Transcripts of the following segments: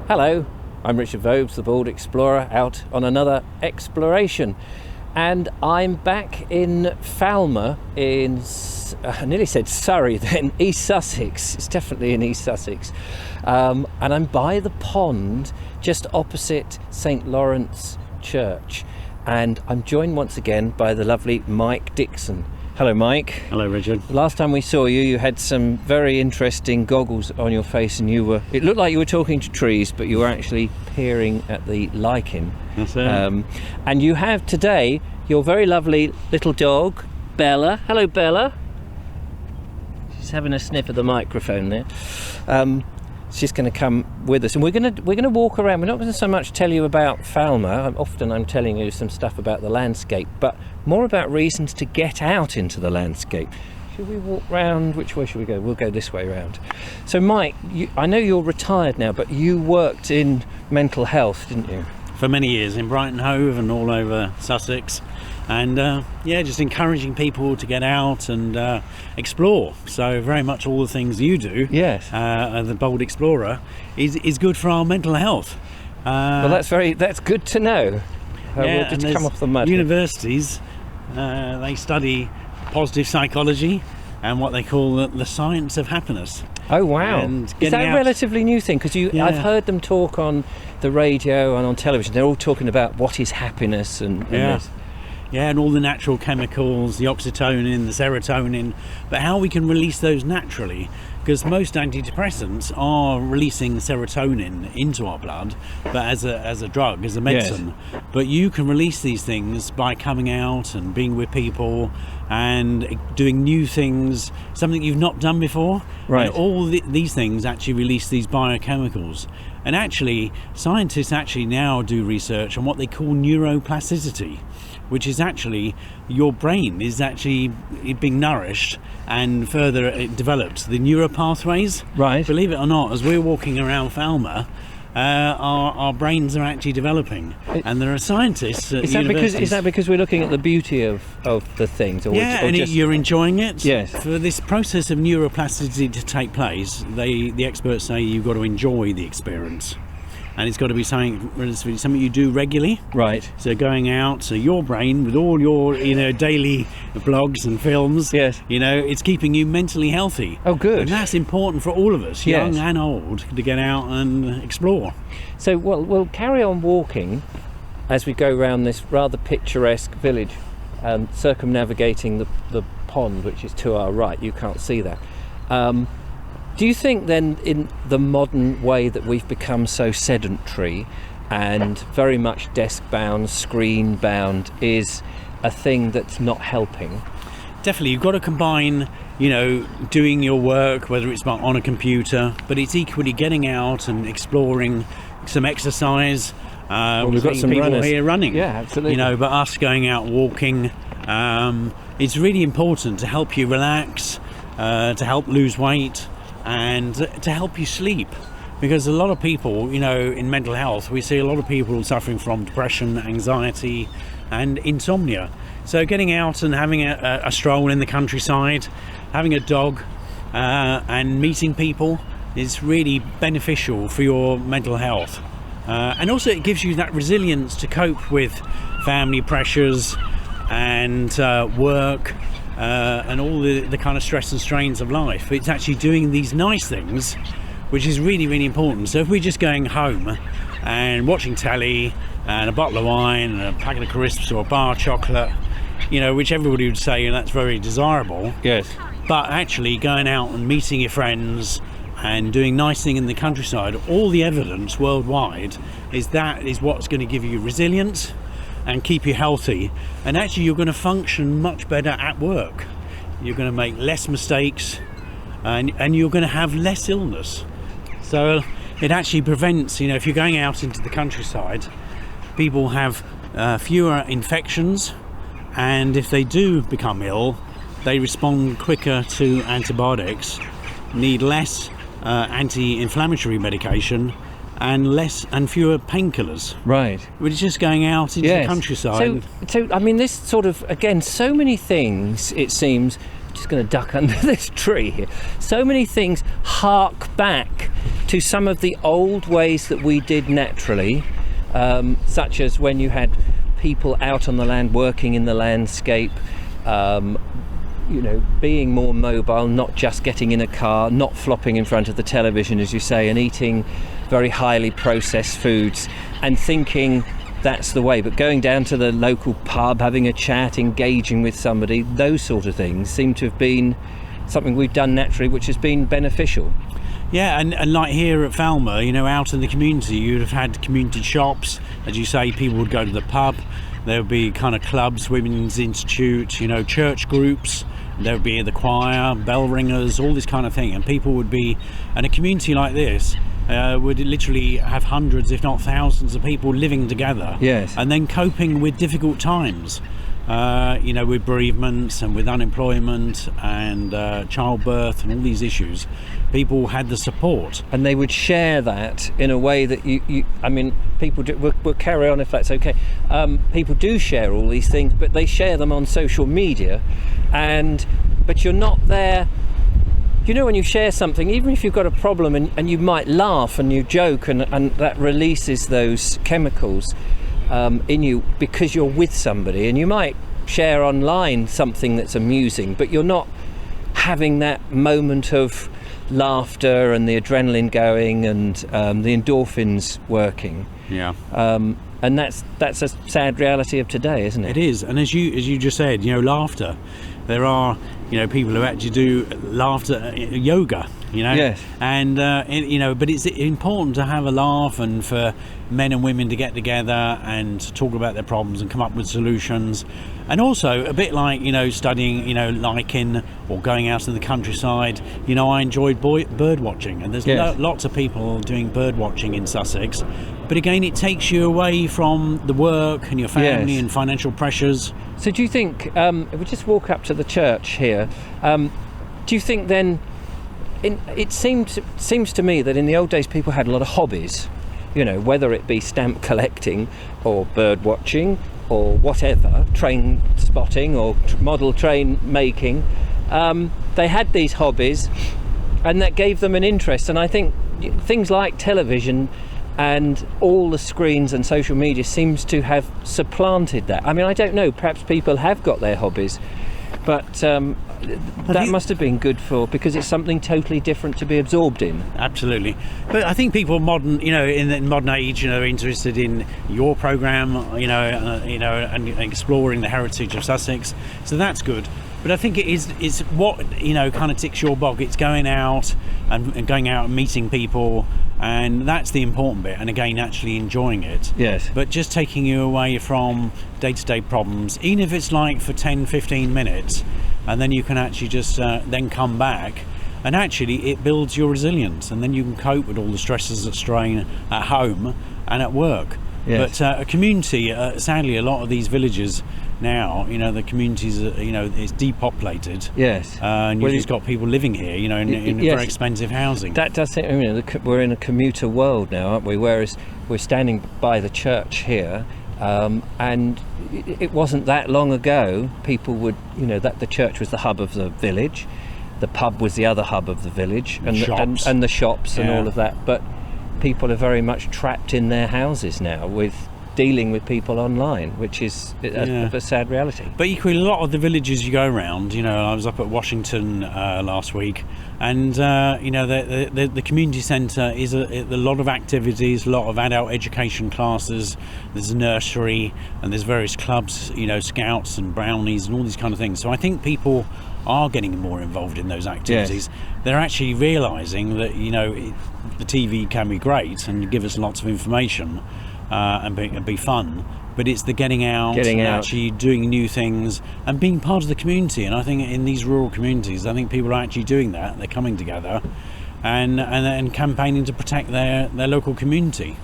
Hello, I'm Richard Vobes, the Bald Explorer, out on another exploration. And I'm back in Falmer in, I nearly said Surrey then, East Sussex. It's definitely in East Sussex. And I'm by the pond just opposite St. Lawrence Church. And I'm joined once again by the lovely Mike Dixon. Hello, Mike. Hello, Richard. Last time we saw you, you had some very interesting goggles on your face, and it looked like you were talking to trees, but you were actually peering at the lichen. That's it. And you have today your very lovely little dog, Bella. Hello, Bella. She's having a sniff of the microphone there. She's going to come with us, and we're going to walk around. We're not going to so much tell you about Falmer. Often I'm telling you some stuff about the landscape, but more about reasons to get out into the landscape. Should we walk round? Which way should we go? We'll go this way round. So, Mike, I know you're retired now, but you worked in mental health, didn't you? For many years in Brighton Hove and all over Sussex, and just encouraging people to get out and explore. So very much all the things you do, yes, the Bold Explorer, is good for our mental health. Well, that's good to know. We'll just come off the mud. Universities, they study positive psychology and what they call the science of happiness. Oh wow! Is that a relatively new thing? Because I've heard them talk on the radio and on television. They're all talking about what is happiness and and all the natural chemicals, the oxytocin, the serotonin, but how we can release those naturally. Because most antidepressants are releasing serotonin into our blood, but as a drug, as a medicine. Yes. But you can release these things by coming out and being with people and doing new things, something you've not done before. Right. And all these things actually release these biochemicals. And actually, scientists now do research on what they call neuroplasticity, which is actually your brain is actually being nourished and further developed. The neural pathways, right? Believe it or not, as we're walking around Falmer, our brains are actually developing, and there are scientists at universities. Is that because we're looking at the beauty of the things? You're enjoying it. Yes. For this process of neuroplasticity to take place, the experts say you've got to enjoy the experience. And it's got to be something you do regularly. Right. So going out, so your brain with all your daily blogs and films. Yes. It's keeping you mentally healthy. Oh, good. And that's important for all of us, young and old, to get out and explore. So we'll carry on walking as we go around this rather picturesque village, circumnavigating the pond, which is to our right. You can't see that. Do you think then, in the modern way that we've become so sedentary and very much desk-bound, screen-bound, is a thing that's not helping? Definitely, you've got to combine, doing your work, whether it's on a computer, but it's equally getting out and exploring, some exercise. We've got some people runners here running. Yeah, absolutely. But us going out walking, it's really important to help you relax, to help lose weight, and to help you sleep, because a lot of people, in mental health, we see a lot of people suffering from depression, anxiety and insomnia. So getting out and having a stroll in the countryside, having a dog, and meeting people is really beneficial for your mental health. And also it gives you that resilience to cope with family pressures and work, and all the kind of stress and strains of life. It's actually doing these nice things, which is really, really important. So if we're just going home and watching telly and a bottle of wine and a packet of crisps or a bar of chocolate, which everybody would say that's very desirable. Yes. But actually going out and meeting your friends and doing nice thing in the countryside, all the evidence worldwide is what's going to give you resilience and keep you healthy, and actually you're going to function much better at work. You're going to make less mistakes, and you're going to have less illness. So it actually prevents, if you're going out into the countryside, people have fewer infections, and if they do become ill, they respond quicker to antibiotics, need less anti-inflammatory medication, and fewer painkillers. Right. We're just going out into the countryside. So I mean, this sort of, again, so many things, it seems, just going to duck under this tree here, so many things hark back to some of the old ways that we did naturally, such as when you had people out on the land working in the landscape, being more mobile, not just getting in a car, not flopping in front of the television, as you say, and eating very highly processed foods and thinking that's the way. But going down to the local pub, having a chat, engaging with somebody, those sort of things seem to have been something we've done naturally, which has been beneficial. Yeah, and like here at Falmer, out in the community, you'd have had community shops. As you say, people would go to the pub. There would be kind of clubs, women's institute, church groups. There would be the choir, bell ringers, all this kind of thing. And people would be, and a community like this would literally have hundreds, if not thousands, of people living together. Yes. And then coping with difficult times. With bereavements and with unemployment and childbirth and all these issues, people had the support. And they would share that in a way that people do, we'll carry on if that's okay. People do share all these things, but they share them on social media, but you're not there. When you share something, even if you've got a problem and you might laugh and you joke and that releases those chemicals in you because you're with somebody, and you might share online something that's amusing, but you're not having that moment of laughter and the adrenaline going and the endorphins working. Yeah. And that's a sad reality of today, isn't it? It is. And as you just said, laughter. There are people who actually do laughter yoga. Yes. And but it's important to have a laugh and for men and women to get together and talk about their problems and come up with solutions. And also a bit like studying lichen or going out in the countryside. I enjoyed bird watching, and there's lots of people doing bird watching in Sussex. But again, it takes you away from the work and your family and financial pressures. So do you think if we just walk up to the church here, do you think then? It seems to me that in the old days people had a lot of hobbies, whether it be stamp collecting or bird watching or whatever, train spotting or model train making. They had these hobbies and that gave them an interest, and I think things like television and all the screens and social media seems to have supplanted that. I don't know, perhaps people have got their hobbies, but that must have been good because it's something totally different to be absorbed in. Absolutely. But I think people in the modern age, are interested in your programme, and exploring the heritage of Sussex. So that's good. But I think it's what, kind of ticks your box. It's going out and going out and meeting people, and that's the important bit. And again, actually enjoying it. Yes. But just taking you away from day-to-day problems, even if it's like for 10-15 minutes, and then you can actually just then come back, and actually it builds your resilience, and then you can cope with all the stresses that strain at home and at work. Yes. But a community, sadly, a lot of these villages now, the communities, it's depopulated. Yes. And you've just got people living here, in very expensive housing. That does seem, we're in a commuter world now, aren't we? Whereas we're standing by the church here, and it wasn't that long ago people would, that the church was the hub of the village, the pub was the other hub of the village, and the shops and all of that. But people are very much trapped in their houses now with dealing with people online, which is a sad reality. But equally, a lot of the villages you go around, I was up at Washington last week, and the community centre is a lot of activities, a lot of adult education classes. There's a nursery, and there's various clubs, scouts and brownies and all these kind of things. So I think people are getting more involved in those activities. Yes. They're actually realising that the TV can be great and give us lots of information and be fun, but it's the getting out, actually doing new things and being part of the community. And I think in these rural communities, I think people are actually doing that. They're coming together and campaigning to protect their local community.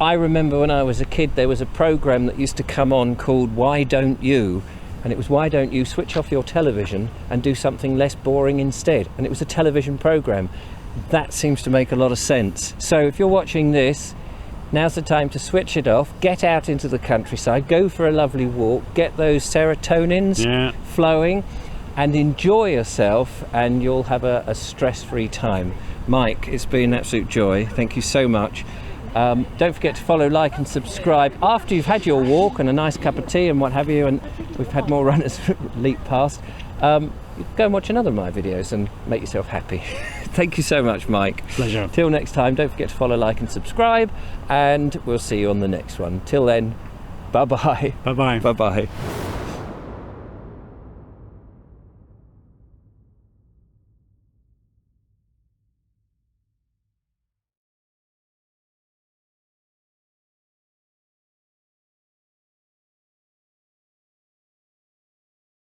I remember when I was a kid, there was a programme that used to come on called Why Don't You? And it was, why don't you switch off your television and do something less boring instead? And it was a television programme. That seems to make a lot of sense. So if you're watching this, now's the time to switch it off, get out into the countryside, go for a lovely walk, get those serotonins flowing, and enjoy yourself, and you'll have a stress-free time. Mike, it's been an absolute joy. Thank you so much. Don't forget to follow, like and subscribe after you've had your walk and a nice cup of tea and what have you, and we've had more runners leap past. Go and watch another of my videos and make yourself happy. Thank you so much, Mike. Pleasure. Till next time, don't forget to follow, like and subscribe, and we'll see you on the next one. Till then, bye-bye. Bye-bye. Bye-bye.